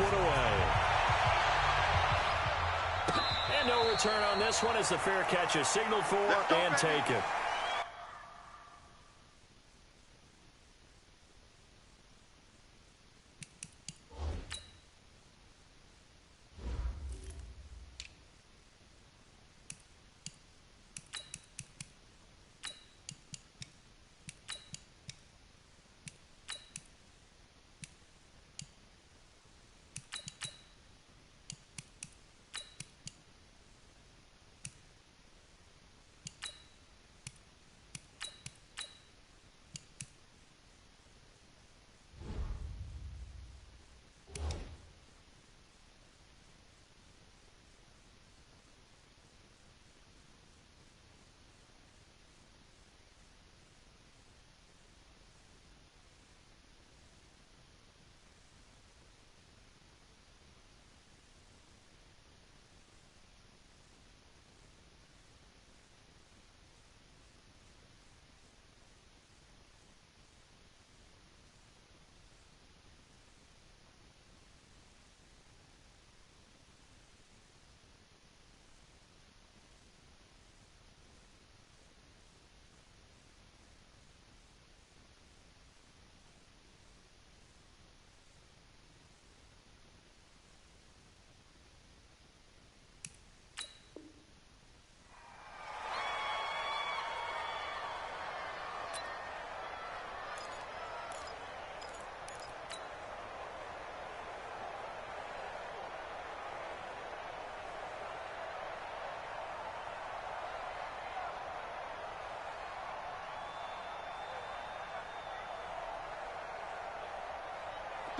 one away. And no return on this one as the fair catch is signaled for and taken.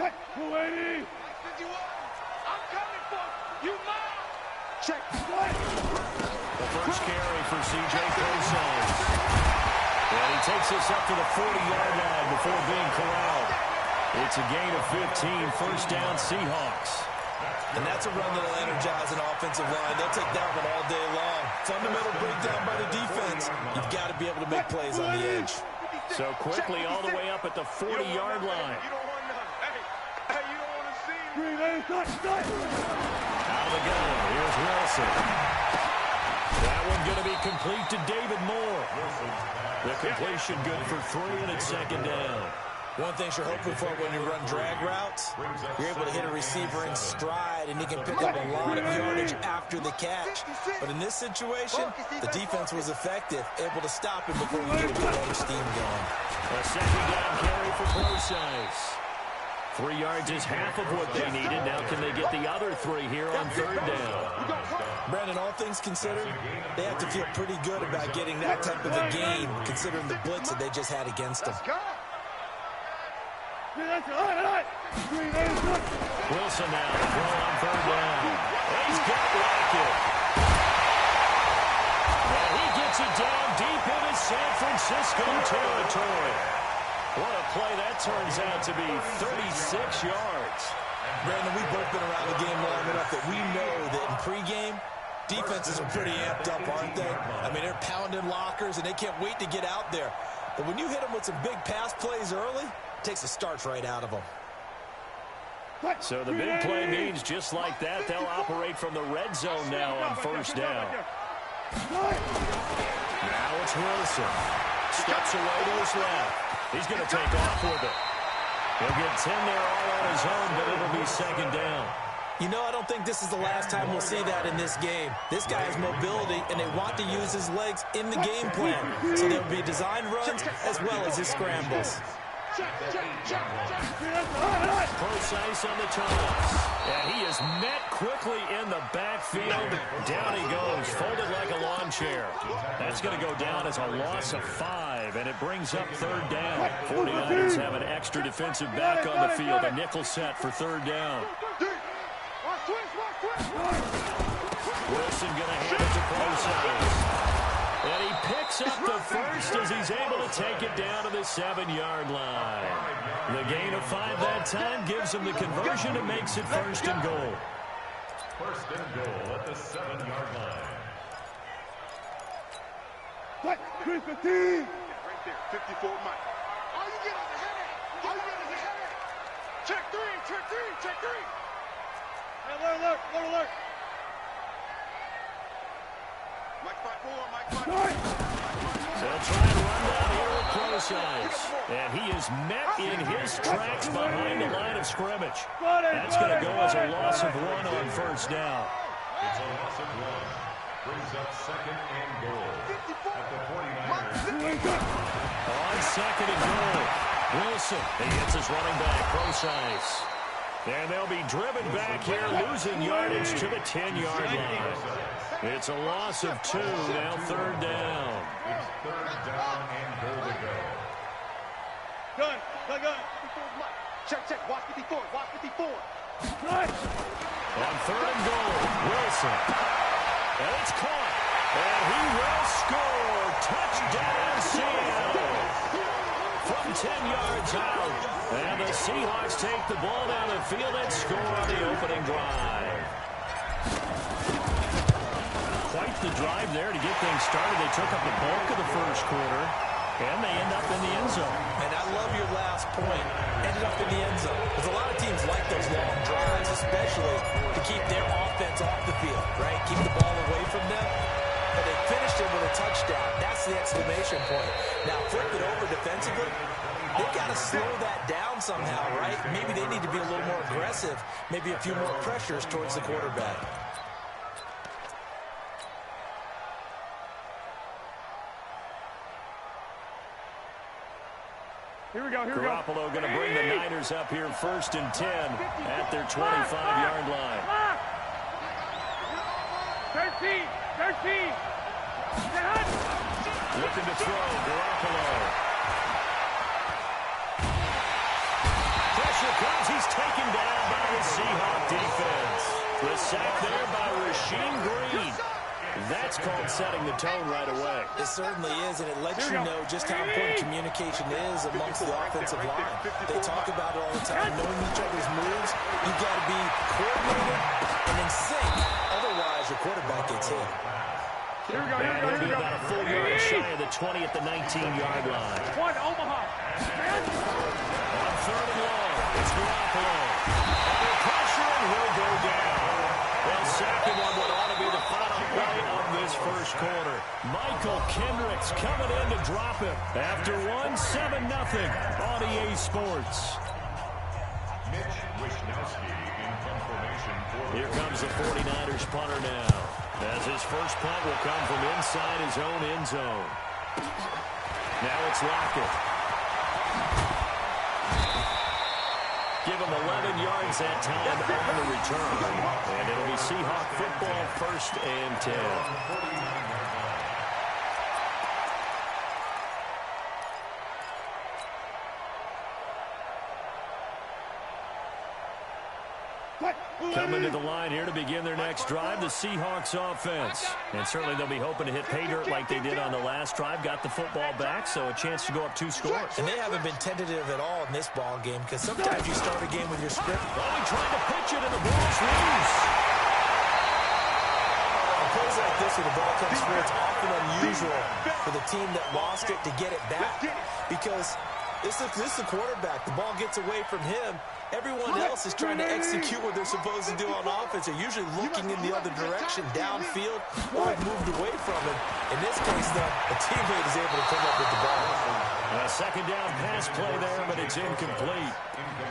Check, 280. 51. I'm coming for you, man. Check. The first carry for C.J. Prosise. And he takes this up to the 40-yard line before being corralled. It's a gain of 15, first down Seahawks. And that's a run that'll energize an offensive line. They'll take that one all day long. Fundamental breakdown by the defense. You've got to be able to make plays on the edge. So quickly all the way up at the 40-yard line. Out of the gun, here's Wilson. That one going to be complete to David Moore. The completion good for 3, and it's second down. One thing you're hoping for when you run drag routes, you're able to hit a receiver in stride, and he can pick up a lot of yardage after the catch. But in this situation, the defense was effective, able to stop him before he get a good steam going. A second down carry for Prosise. 3 yards is half of what they needed. Now can they get the other 3 here on third down? Brandon, all things considered, they have to feel pretty good about getting that type of a game, considering the blitz that they just had against them. Wilson now, throw on third down. He's got Lockett. And he gets it down deep into San Francisco territory. What a play that turns out to be, 36 yards. Brandon, we've both been around the game long enough that we know that in pregame, defenses are pretty amped up, aren't they? I mean, they're pounding lockers, and they can't wait to get out there. But when you hit them with some big pass plays early, it takes the starch right out of them. So the big play means just like that, they'll operate from the red zone now on first down. Now it's Wilson. Steps away to his left. He's going to take off with it. He'll get 10 there all on his own, but it'll be second down. You know, I don't think this is the last time we'll see that in this game. This guy has mobility, and they want to use his legs in the game plan. So there'll be design runs as well as his scrambles. Prosise on the toss. And he is met quickly in the backfield. Down he goes, folded like a lawn chair. That's going to go down as a loss of 5, and it brings up third down. 49ers have an extra defensive back on the field, a nickel set for third down. Wilson going to hand it to Prosise. And he picks up the first as he's able to take it down to the 7-yard line. The gain of 5 that time gives him the conversion and makes it first and goal. First and goal at the 7-yard line. Right there, 54 Mike. All you get is a headache. All you get is a headache. Check 3, check 3, check 3. Alert. So they'll try and run down here with Procise. And he is met in his tracks behind the line of scrimmage. That's going to go as a loss of 1 on first down. It's a loss of 1. Brings up 2nd and goal. At the 49ers. On 2nd and goal. Wilson. He hits his running back, Procise. And they'll be driven back here, losing yardage to the 10-yard line. It's a loss of 2, now 3rd down. It's 3rd down and goal to go. Gun. Check. Watch 54. On 3rd and goal, Wilson. And it's caught. And he will score. Touchdown, Seattle. From 10 yards out. And the Seahawks take the ball down the field and score on the opening drive. Quite the drive there to get things started. They took up the bulk of the first quarter, and they end up in the end zone. And I love your last point. Ended up in the end zone. Because a lot of teams like those long drives, especially to keep their offense off the field, right? Keep the ball away from them. But they finished it with a touchdown. That's the exclamation point. Now, flip it over defensively. They've got to slow that down somehow, right? Maybe they need to be a little more aggressive. Maybe a few more pressures towards the quarterback. Here we go. Garoppolo going to bring the Niners up here 1st and 10 at their 25-yard line. 13. Looking to throw, Garoppolo. Pressure comes, he's taken down by the Seahawk defense. The sack there by Rasheem Green. That's called setting the tone right away. It certainly is, and it lets you know just how important communication is amongst the offensive line. They talk about it all the time, knowing each other's moves. You've got to be coordinated and in sync. Otherwise, your quarterback gets hit. Here we go. It'll be about a full yard shy of the 20 at the 19-yard line. One, Omaha. On 3rd and long, it's Garoppolo. Under pressure, and he'll go down. Well, second on what ought to be the final play of this first quarter. Michael Kendricks coming in to drop him after 7-0 on EA Sports. Mitch Wishnowsky in formation for... Here comes the 49ers punter now, as his first punt will come from inside his own end zone. Now it's Lockett. Give him 11 yards that time on the return. And it'll be Seahawk football 1st and 10. Coming to the line here to begin their next drive, the Seahawks offense. And certainly they'll be hoping to hit pay dirt like they did on the last drive. Got the football back, so a chance to go up 2 scores. And they haven't been tentative at all in this ball game, because sometimes you start a game with your script. Oh, he tried to pitch it, and the ball's loose. On plays like this where the ball comes free, it's often unusual for the team that lost it to get it back, because this is the quarterback. The ball gets away from him. Everyone else is trying to execute what they're supposed to do on offense. They're usually looking in the other direction, downfield, or have moved away from him. In this case, though, a teammate is able to come up with the ball. A second down pass play there, but it's incomplete.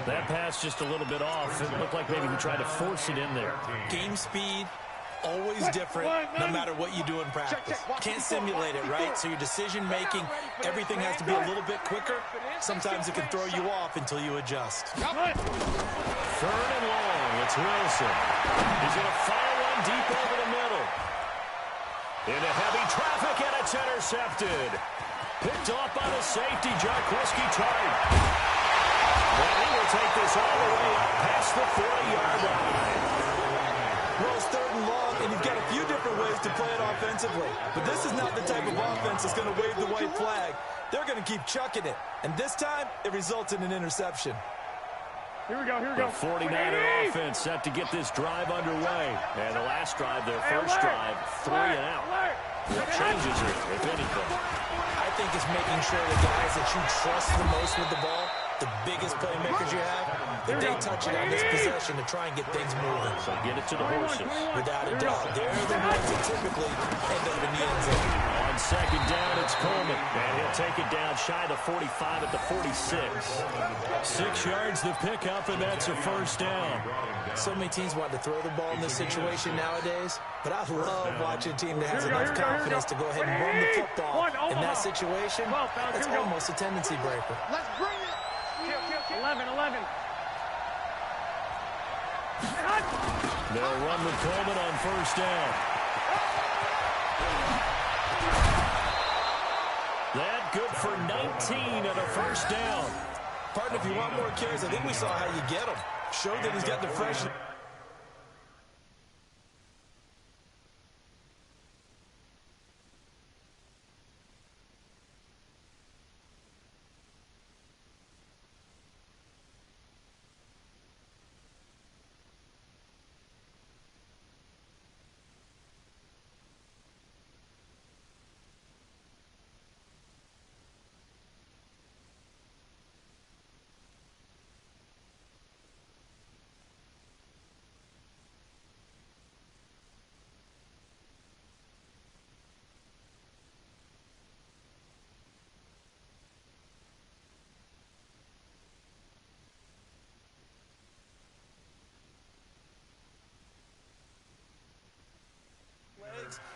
That pass just a little bit off. It looked like maybe he tried to force it in there. Game speed, always different, no matter what you do in practice. Can't simulate it, right? So your decision-making, everything has to be a little bit quicker. Sometimes it can throw you off until you adjust. 3rd and long, it's Wilson. He's going to fire one deep over the middle. Into heavy traffic, and it's intercepted. Picked off by the safety, Jarquiski Tart. And he will take this all the way up past the 40-yard line. Well, it's 3rd and long, and you've got a few different ways to play it offensively. But this is not the type of offense that's going to wave the white flag. They're going to keep chucking it. And this time, it results in an interception. Here we go. The 49er offense set to get this drive underway. And the last drive, their first drive, 3 and out. What changes it, if anything? I think it's making sure the guys that you trust the most with the ball, the biggest playmakers you have, If they touch it on this possession to try and get things moving. So get it to the horses. Without a doubt, they're the ones that typically end up in the end zone. On second down, it's Coleman. And he'll take it down shy of the 45 at the 46. 6 yards the pickup, and that's a first down. So many teams want to throw the ball in this situation nowadays, but I love watching a team that has enough confidence to go ahead and run the football in that situation. That's almost a tendency breaker. Let's bring it. 11. They'll run with Coleman on first down. That good for 19 at a first down. Partner, if you want more carries, I think we saw how you get them. Showed that he's got the fresh.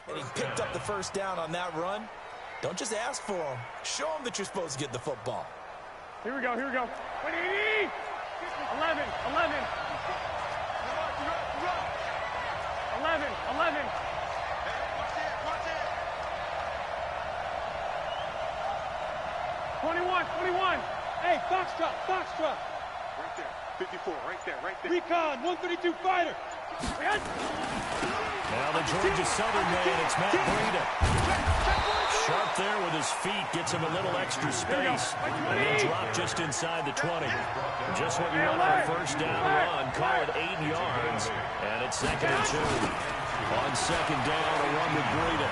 And he picked up the first down on that run. Don't just ask for him. Show him that you're supposed to get the football. Here we go. 11. 11. 21. Hey, Foxtrot. Right there. 54, right there. Recon, 132 fighter. Now the Georgia Southern man, it's Matt Breida. Sharp there with his feet, gets him a little extra space, and then drop just inside the 20. Just what you want on a first down run, call it 8 yards, and it's 2nd and 2. On second down, a run with Breida.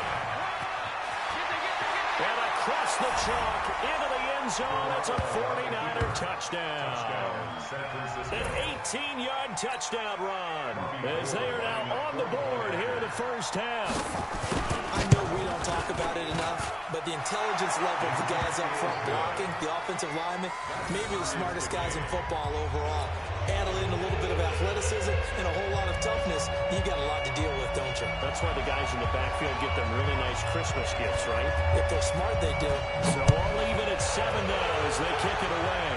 And across the chalk, into the end zone, it's a 49er touchdown. An 18-yard touchdown run, as they are now on the board here in the first half. I know we don't talk about it enough, but the intelligence level of the guys up front blocking, the offensive linemen, maybe the smartest guys in football overall. Add in a little bit of athleticism and a whole lot of toughness, you got a lot to deal with, don't you? That's why the guys in the backfield get them really nice Christmas gifts, right? If they're smart, they do. So all even at 7 now as they kick it away.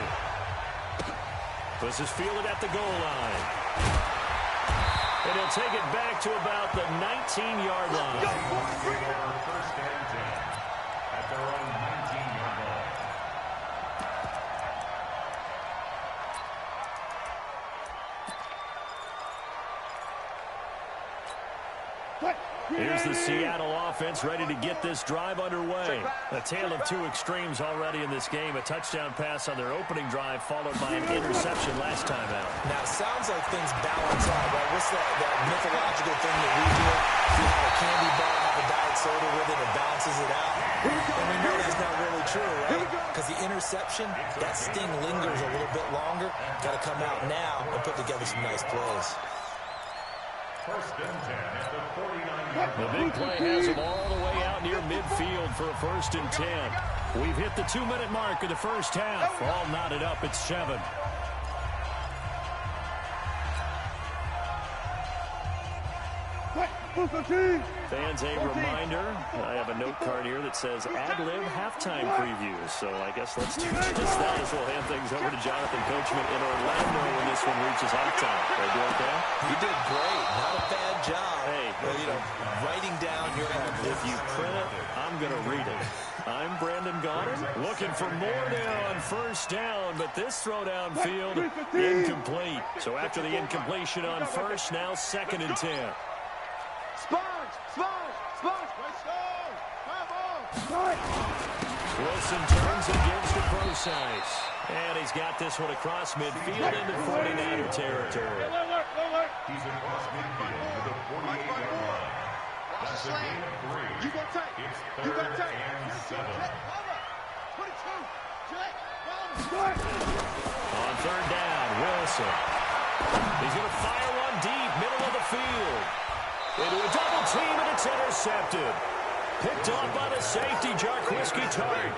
This is fielded at the goal line. And he'll take it back to about the 19-yard line. First and 10 at their own 19-yard line. Here's the Seattle offense ready to get this drive underway. A tale of two extremes already in this game. A touchdown pass on their opening drive followed by an interception last time out. Now, it sounds like things balance out, right? What's that mythological thing that we do? You have a candy bar, have a diet soda with it, and balances it out. And we know that's not really true, right? Because the interception, that sting lingers a little bit longer. Got to come out now and put together some nice plays. First and 10 at the 49. The big play has them all the way out near midfield for a 1st and 10. We've hit the 2-minute mark of the first half. All knotted up at 7. Fans, a reminder, I have a note card here that says ad-lib halftime previews. So I guess let's do just that as we'll hand things over to Jonathan Coachman in Orlando when this one reaches halftime. Did I do okay? You did great. Not a bad job. Hey, well, you know, writing down your ad-libs. If you print it, I'm going to read it. I'm Brandon Goddard, looking for more now on first down, but this throw downfield, incomplete. So after the incompletion on first, now 2nd and 10. Wilson turns and gives to Procise. And he's got this one across midfield into 49er territory. He's across midfield to the 48-yard line. That's a gain of 3. You got tight. It's 3rd and 7. 22. On third down, Wilson. He's going to fire one deep, middle of the field. Into a double team, and it's intercepted. Picked off by the safety, Jarquiski Tart.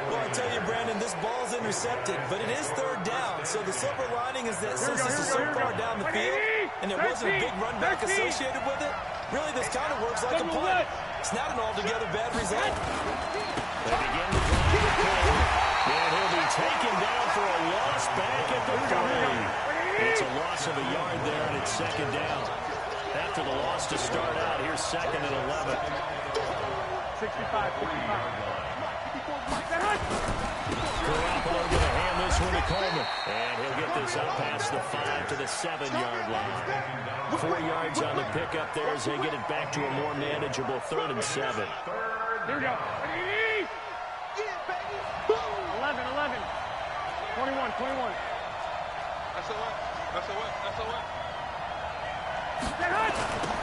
Well, I tell you, Brandon, this ball's intercepted, but it is third down. So the silver lining is that since this is so far down the field, and there wasn't a big run back associated with it, really this kind of works like a punt. It's not an altogether bad result. They begin to drive the play, and he'll be taken down for a loss back at the 3. It's a loss of a yard there, and it's second down. After the loss to start out, here's second and 11. 65. Garoppolo going to hand this one to Coleman. And he'll get this up past the 5 to the 7-yard line. 4 yards on the pickup there as they get it back to a more manageable 3rd and 7. Here we go. 11. 21. That's a what?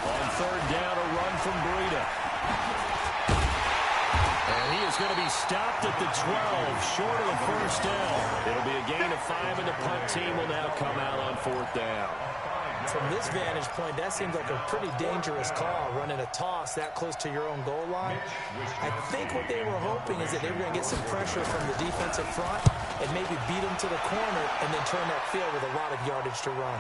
On third down, a run from Breida. And he is going to be stopped at the 12, short of the first down. It'll be a gain of 5, and the punt team will now come out on 4th down. From this vantage point, that seems like a pretty dangerous call, running a toss that close to your own goal line. I think what they were hoping is that they were going to get some pressure from the defensive front and maybe beat them to the corner and then turn that field with a lot of yardage to run.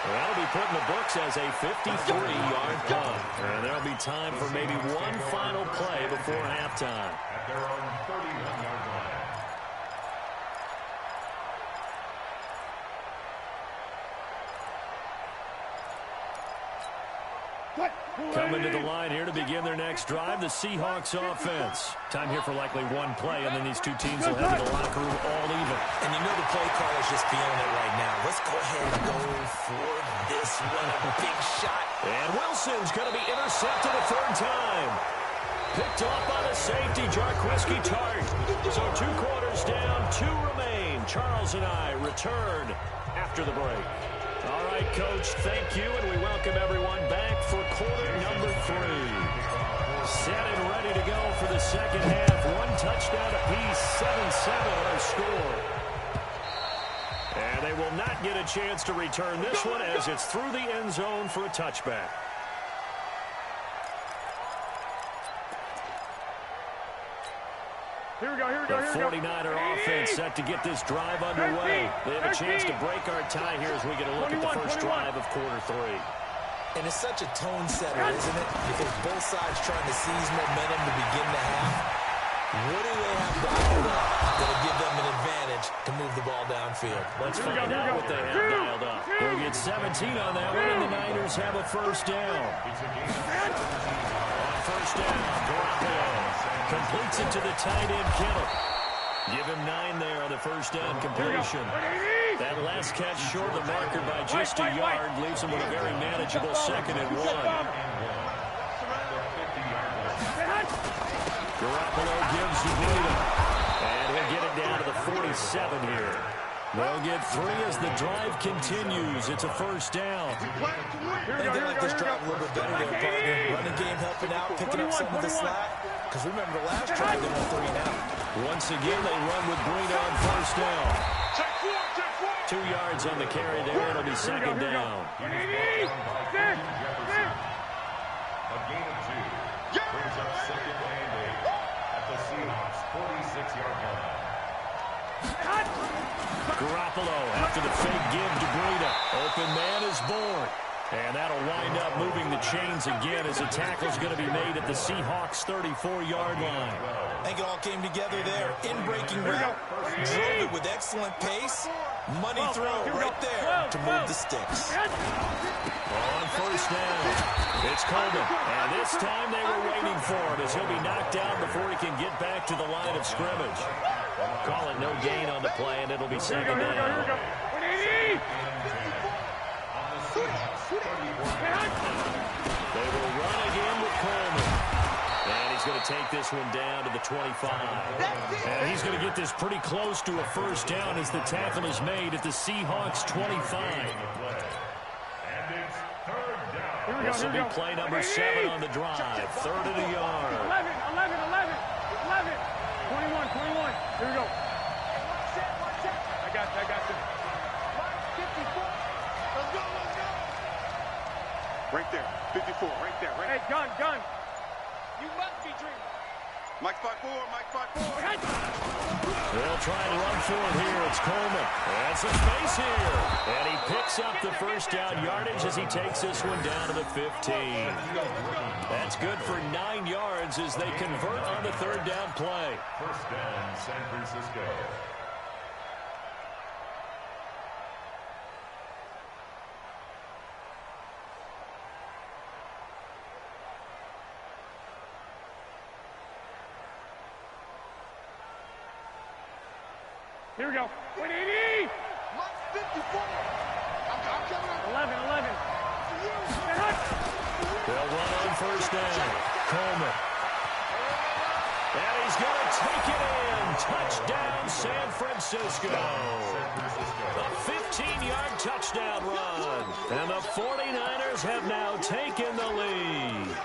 That'll be put in the books as a 53-yard punt. And there'll be time for maybe one final play before halftime. At their own 31-yard line. Coming to the line here to begin their next drive, the Seahawks offense. Time here for likely one play, and then these two teams will head to the locker room all even. And you know the play call is just feeling it right now. Let's go ahead and go for this one. A big shot. And Wilson's going to be intercepted a 3rd time. Picked off by the safety, Jarquiski Tart. So 2 quarters down, 2 remain. Charles and I return after the break. All right, Coach, thank you, and we welcome everyone back for quarter number 3. Set and ready to go for the second half. 1 touchdown apiece, 7-7 our score. And they will not get a chance to return this one as it's through the end zone for a touchback. Here we go. The 49er offense set to get this drive underway. They have a chance to break our tie here as we get a look at the first drive of quarter 3. And it's such a tone setter, isn't it? Because both sides trying to seize momentum to begin the half. What do they have dialed up that'll give them an advantage to move the ball downfield? Let's find out what they have dialed up. They'll get 17 on that one, and the Niners have a first down. On first down, Garoppolo completes it to the tight end, Kittle. Give him 9 there on the first down completion. That last catch short of the marker by just a yard leaves him with a very manageable 2nd and 1. Garoppolo gives to Breida, and he'll get it down to the 47 here. They'll get 3 as the drive continues. It's a first down. I think they like this drive a little bit better there, partner. Running game helping out, picking up some of the slack. Because remember, the last drive they went 3 and out. Once again, they run with Breida on first down. 2 yards on the carry there. It'll be second down. A gain of 2 brings up second and 8 at the Seahawks 46-yard line. Garoppolo after the fake give to Breida. Open man is born. And that'll wind up moving the chains again as a tackle's going to be made at the Seahawks 34-yard line. I think it all came together there. In-breaking route. Drove it with excellent pace. Money throw right there to move the sticks. On first down, it's Coleman. And this time they were waiting for him as he'll be knocked out before he can get back to the line of scrimmage. Call it no gain on the play, and it'll be second down. They will run again with Coleman. And he's going to take this one down to the 25. And he's going to get this pretty close to a first down as the tackle is made at the Seahawks 25. This will be play number 7 on the drive. 3rd and a yard. 11. 21. Right there. 54. Right there. Right. Hey, gun. You must be dreaming. Mike 5-4. Mike 5-4. They'll try and run for it here. It's Coleman. And some space here. And he picks up the first down yardage as he takes this one down to the 15. That's good for 9 yards as they convert on the third down play. First down, San Francisco. Here we go. 180. Mike 54. I'm coming up. 11. They'll run on first down. Coleman. And he's going to take it in. Touchdown, San Francisco. A 15-yard touchdown run. And the 49ers have now taken the lead.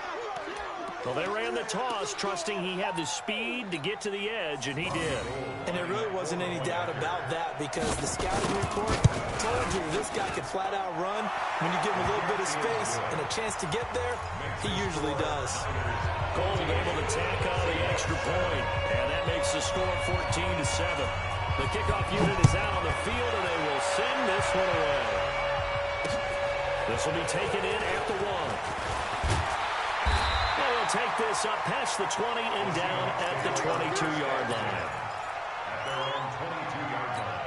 Well, they ran the toss, trusting he had the speed to get to the edge, and he did. And there really wasn't any doubt about that because the scouting report told you this guy could flat out run. When you give him a little bit of space and a chance to get there, he usually does. Gold able to tack on the extra point, and that makes the score 14-7. The kickoff unit is out on the field, and they will send this one away. This will be taken in at the 1. Take this up past the 20 and down at the 22-yard line. At their own 22-yard line.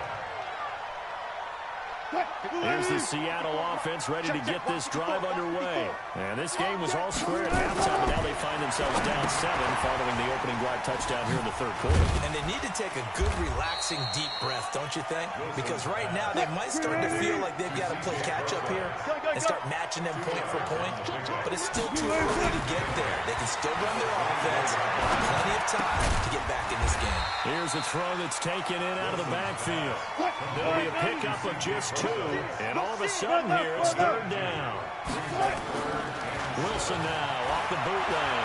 Here's the Seattle offense ready to get this drive underway. And this game was all square at halftime, and now they find themselves down 7 following the opening drive touchdown here in the third quarter. And they need to take a good, relaxing, deep breath, don't you think? Because right now they might start to feel like they've got to play catch-up here and start matching them point for point. But it's still too early to get there. They can still run their offense. Plenty of time to get back in this game. Here's a throw that's taken in out of the backfield. There'll be a pickup of just 2, and all of a sudden here it's third down. Wilson now off the bootleg.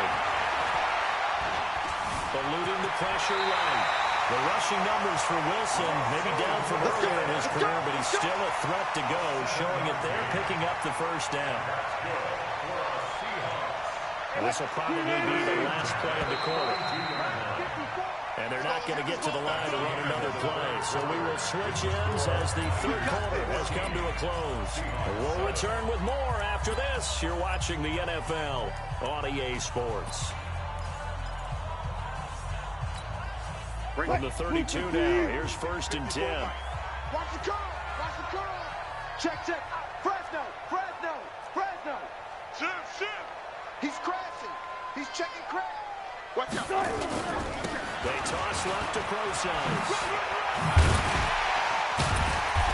Eluding the pressure right. The rushing numbers for Wilson maybe down from earlier in his career, but he's still a threat to go, showing it there, picking up the first down. This will probably be the last play of the quarter. And they're not going to get to the line to run another play. So we will switch ends as the third quarter has come to a close. We'll return with more after this. You're watching the NFL on EA Sports. From the 32 now, here's first and 10. Watch the curl. Watch the curl. Check. Fresno. Shift. He's crashing. He's checking crash. Watch out. They toss left to Prosise.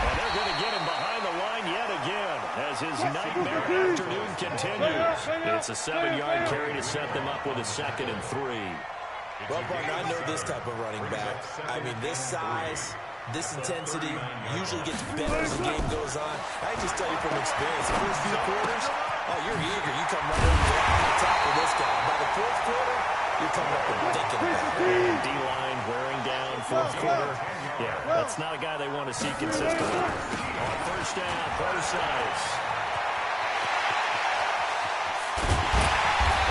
And they're going to get him behind the line yet again as his nightmare afternoon continues. It's a 7-yard carry to set them up with a 2nd and 3. Well, partner, I know this type of running back. I mean, this size, this intensity usually gets better as the game goes on. I can just tell you from experience, the first few quarters, you're eager. You come running on the top of this guy. By the fourth quarter, you're coming up and thinking about it. D-line wearing down fourth quarter. Yeah, that's not a guy they want to see consistently. On first down, Prosise.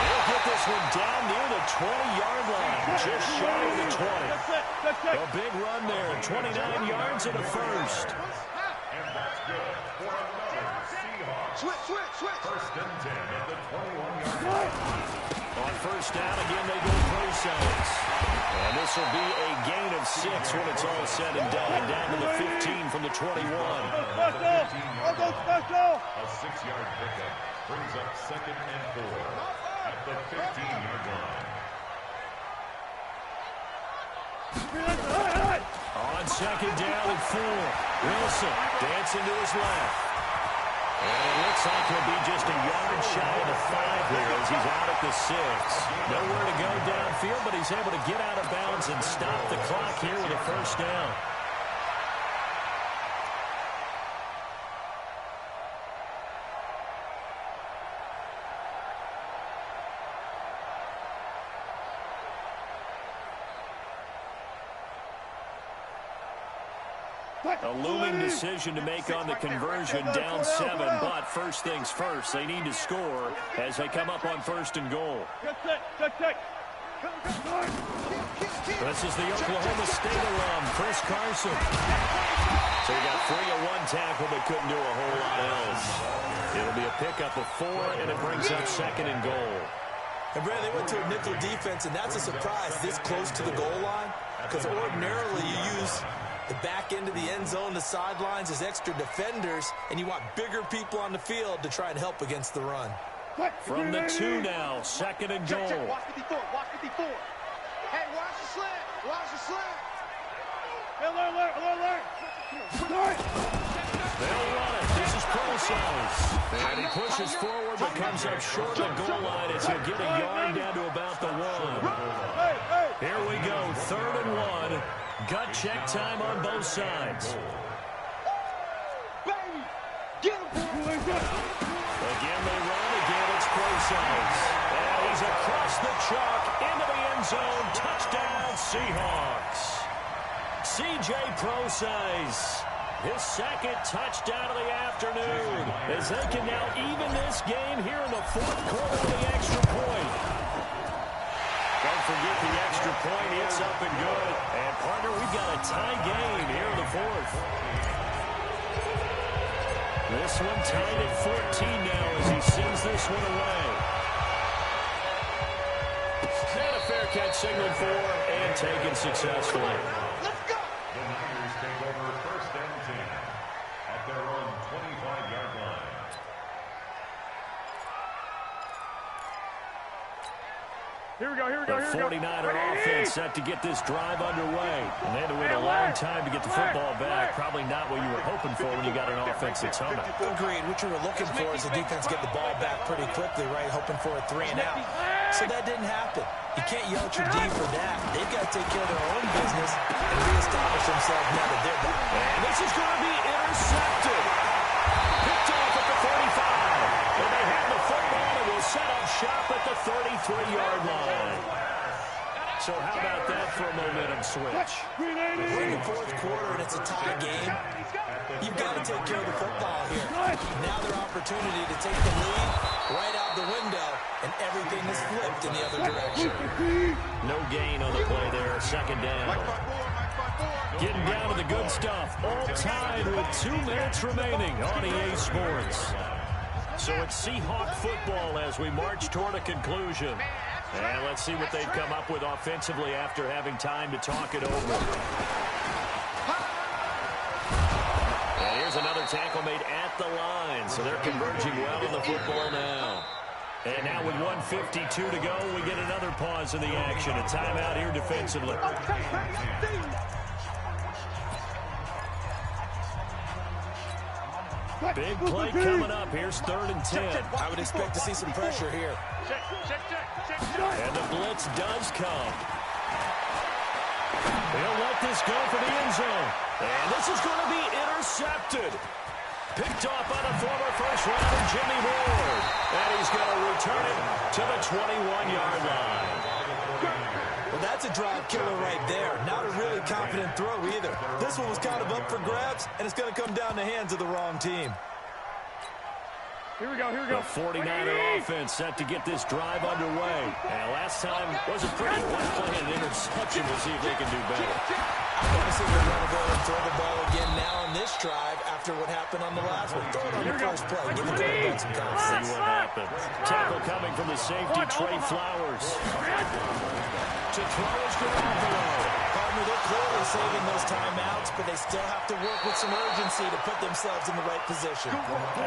They'll get this one down near the 20-yard line, just shy of the 20. A big run there, 29 yards and a first. And that's good for another Seahawks. Switch. First and 10 at the 21-yard line. On first down, again, they go Prosise. And this will be a gain of 6 when it's all said and done. Down to the 15 from the 21. I'll go special. A 6-yard pickup brings up 2nd and 4 at the 15-yard line. On second down and 4. Wilson dancing to his left. And it looks like he'll be just a yard shy of the 5 here as he's out at the 6. Nowhere to go downfield, but he's able to get out of bounds and stop the clock here with a first down. A looming decision to make on the conversion, down 7, but first things first, they need to score as they come up on 1st and goal. This is the Oklahoma State alum, Chris Carson. So he got 3 of 1 tackle, but couldn't do a whole lot else. It'll be a pickup of 4, and it brings up 2nd and goal. And Brad, they went to a nickel defense, and that's a surprise this close to the goal line, because ordinarily you use the back end of the end zone, the sidelines as extra defenders, and you want bigger people on the field to try and help against the run. From the 2 now, 2nd and goal. Check. Watch 54. Watch 54. Hey, watch the slant. Watch the slant. Alert. They'll run it. This is Process. And he pushes forward but comes up short of the goal line as he'll get a yard down to about the 1. Here we go, 3rd and 1. Gut check time on both sides. Baby, get him. Again they run, again it's Process. And he's across the chalk, into the end zone. Touchdown, Seahawks. C.J. Process, his 2nd touchdown of the afternoon, as they can now even this game here in the 4th quarter of the extra point. Don't forget the extra point, it's up and good. And partner, we've got a tie game here in the 4th. This one tied at 14 now as he sends this one away. And a fair catch signaled for and taken successfully. The Niners take over 1st and 10 at their own 25-yard line. Here we go. The 49er offense set to get this drive underway. And they had to wait a long time to get the football back. Probably not what you were hoping for when you got an offense that's humming. Agreed. What you were looking for is the defense get the ball back pretty quickly, right? Hoping for a 3 and out. So that didn't happen. You can't yell at your D for that. They've got to take care of their own business and reestablish themselves now that they're back. And this is going to be intercepted. Picked off at the 45. And they have the football and will set up shop at the 33-yard line. So how about that for a momentum switch? We're in the 4th quarter and it's a tie game. You've got to take care of the football here. Now their opportunity to take the lead right out the window, and everything is flipped in the other direction. No gain on the play there. 2nd down. Getting down to the good stuff. All tied with 2 minutes remaining on EA Sports. So it's Seahawk football as we march toward a conclusion. And let's see what they've come up with offensively after having time to talk it over. And here's another tackle made at the line. So they're converging well on the football now. And now with 1:52 to go, we get another pause in the action. A timeout here defensively. Big play coming up. Here's 3rd and 10. I would expect to see some pressure here. And the blitz does come. They'll let this go for the end zone. And this is going to be intercepted. Picked off by the former first-rounder Jimmy Ward. And he's going to return it to the 21-yard line. Well, that's a drive killer right there. Not a really confident throw either. This one was kind of up for grabs, and it's going to come down the hands of the wrong team. Here we go. The 49er offense set to get this drive underway. And last time was a pretty one-play and interception. We'll see if they can do better. I want to see them run go and throw the ball again now on this drive after what happened on the last one. Throw it on the first play. Give the quarterback some time. See what happens. Tackle coming from the safety, Trey Flowers. To throw is Garoppolo. Partner, they're clearly saving those timeouts, but they still have to work with some urgency to put themselves in the right position.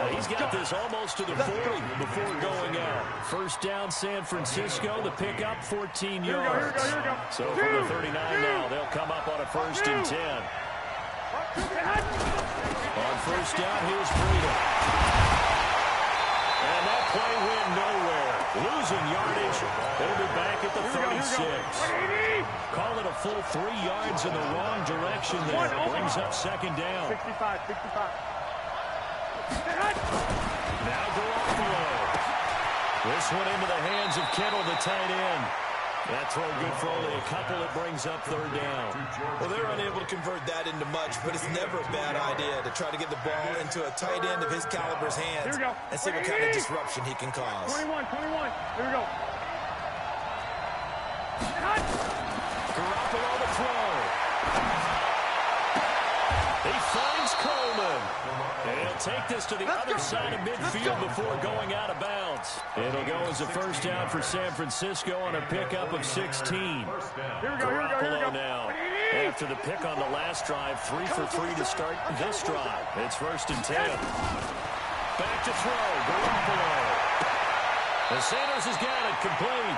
He's got this almost to the 40 before going out. First down, San Francisco. The pickup, 14 yards. So from the 39 now, they'll come up on a 1st and 10. On 1st down, here's Breida. And that play went nowhere. Losing yardage. They'll be back at the 36. Call it a full 3 yards in the wrong direction there. Brings up 2nd down. 65. Now Garoppolo. This one into the hands of Kittle, the tight end. That throw good for only a couple. It brings up third down. Well, they're unable to convert that into much, but it's never a bad idea to try to get the ball into a tight end of his caliber's hands and see what kind of disruption he can cause. 21. Here we go. Garoppolo to throw. He finds Coleman. And he'll take this to the other side of midfield before going out of bounds. It'll go as a first down for San Francisco on a pickup of 16. Garoppolo now. After the pick on the last drive, 3 for 3 to start this drive. It's 1st and 10. Back to throw. Garoppolo. The Sanders has got it complete.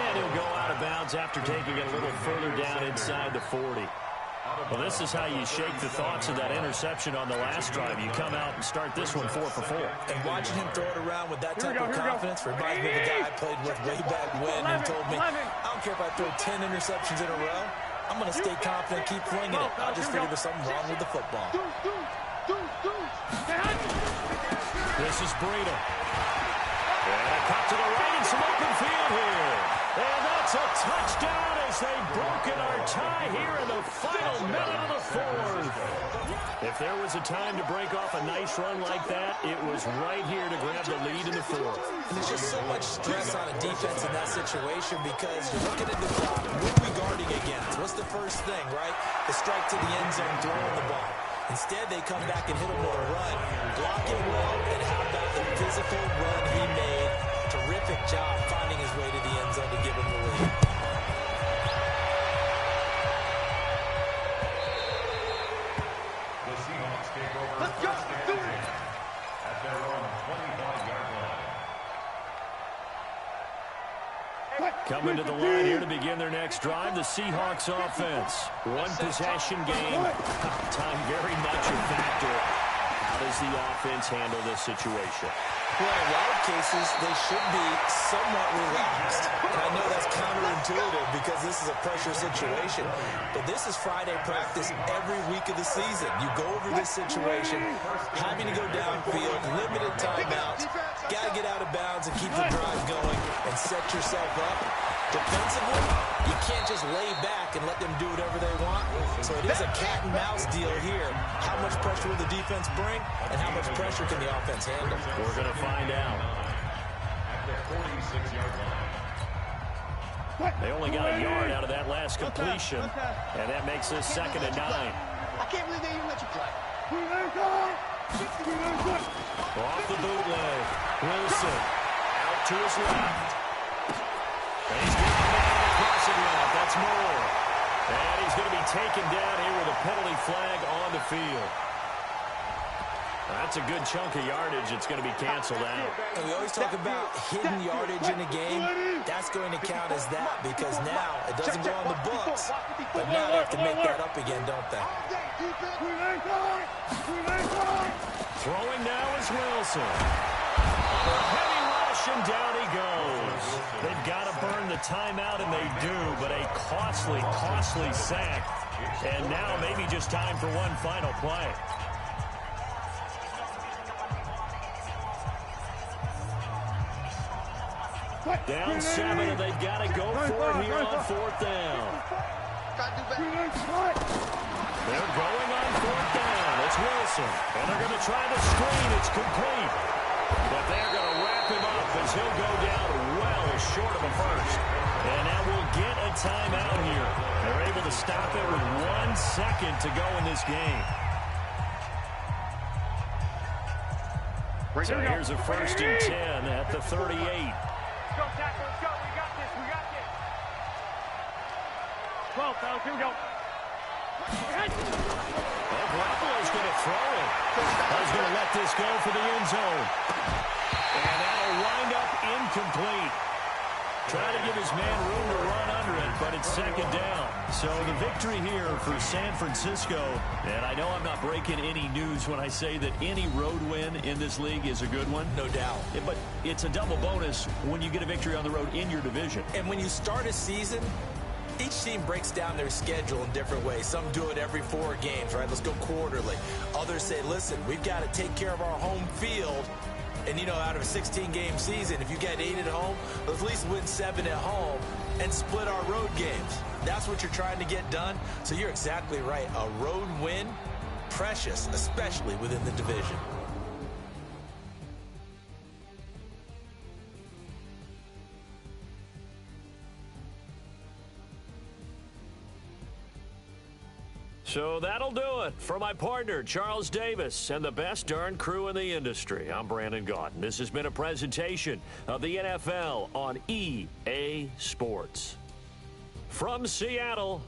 And he'll go out of bounds after taking it a little further down inside the 40. Well, this is how you shake the thoughts of that interception on the last drive. You come out and start this one 4 for 4. And watching him throw it around with that type of confidence reminds me of the guy I played with way back when who told me, I don't care if I throw 10 interceptions in a row. I'm going to stay confident, keep flinging it. I just figured there's something wrong with the football. This is Breida. And a cut to the right and some open field here. And that's a touchdown as they've broken our tie here in the final minute of the 4th. If there was a time to break off a nice run like that, it was right here to grab the lead in the 4th. And there's just so much stress on a defense in that situation because you're looking at the clock. What are we guarding against? What's the first thing, right? The strike to the end zone, throwing the ball. Instead, they come back and hit him with a run. Block it well, and how about the physical run he made? Terrific job finding his way to the end zone to give him the lead. The Seahawks take over first and 10 at their own 25-yard line. Coming to the line here to begin their next drive, the Seahawks offense. One possession game. Time very much a factor. How does the offense handle this situation? Well, in a lot of cases, they should be somewhat relaxed. And I know that's counterintuitive because this is a pressure situation. But this is Friday practice every week of the season. You go over this situation, having to go downfield, limited timeouts, got to get out of bounds and keep the drive going and set yourself up. Defensively, you can't just lay back and let them do whatever they want. So it is a cat-and-mouse deal here. How much pressure will the defense bring, and how much pressure can the offense handle? We're going to find out. At the 46-yard line. They only got a yard out of that last completion, and that makes this 2nd and 9. I can't believe they even let you play. Off the bootleg. Wilson out to his left. And he's going down the crossing route. That's more. And he's going to be taken down here with a penalty flag on the field. That's a good chunk of yardage. It's going to be canceled out. And we always talk about hidden yardage in a game. That's going to count as that because now it doesn't go on the books. But now they have to make that up again, don't they? Throwing now is Wilson. Heavy rush and down he goes. They've got to burn the timeout, and they do, but a costly, costly sack. And now maybe just time for one final play. Down 7, and they've got to go for it here on 4th down. They're going on 4th down. It's Wilson, and they're going to try the screen. It's complete. But they're going to wrap him up as he'll go down well short of a first. And now we'll get a timeout here. They're able to stop it with 1 second to go in this game. So here's a 1st and 10 at the 38. Go, tackle, let's go. We got this. 12, fellas, here we go. Well, Garoppolo's going to throw it. He's going to let this go for the end zone. And that'll wind up incomplete. Trying to give his man room to run under it, but it's 2nd down. So the victory here for San Francisco. And I know I'm not breaking any news when I say that any road win in this league is a good one. No doubt. But it's a double bonus when you get a victory on the road in your division. And when you start a season, each team breaks down their schedule in different ways. Some do it every 4 games, right? Let's go quarterly. Others say, listen, we've got to take care of our home field And, you know, out of a 16-game season, if you get 8 at home, let's at least win 7 at home and split our road games. That's what you're trying to get done. So you're exactly right. A road win, precious, especially within the division. So that'll do it for my partner, Charles Davis, and the best darn crew in the industry. I'm Brandon Gaudin. This has been a presentation of the NFL on EA Sports. From Seattle,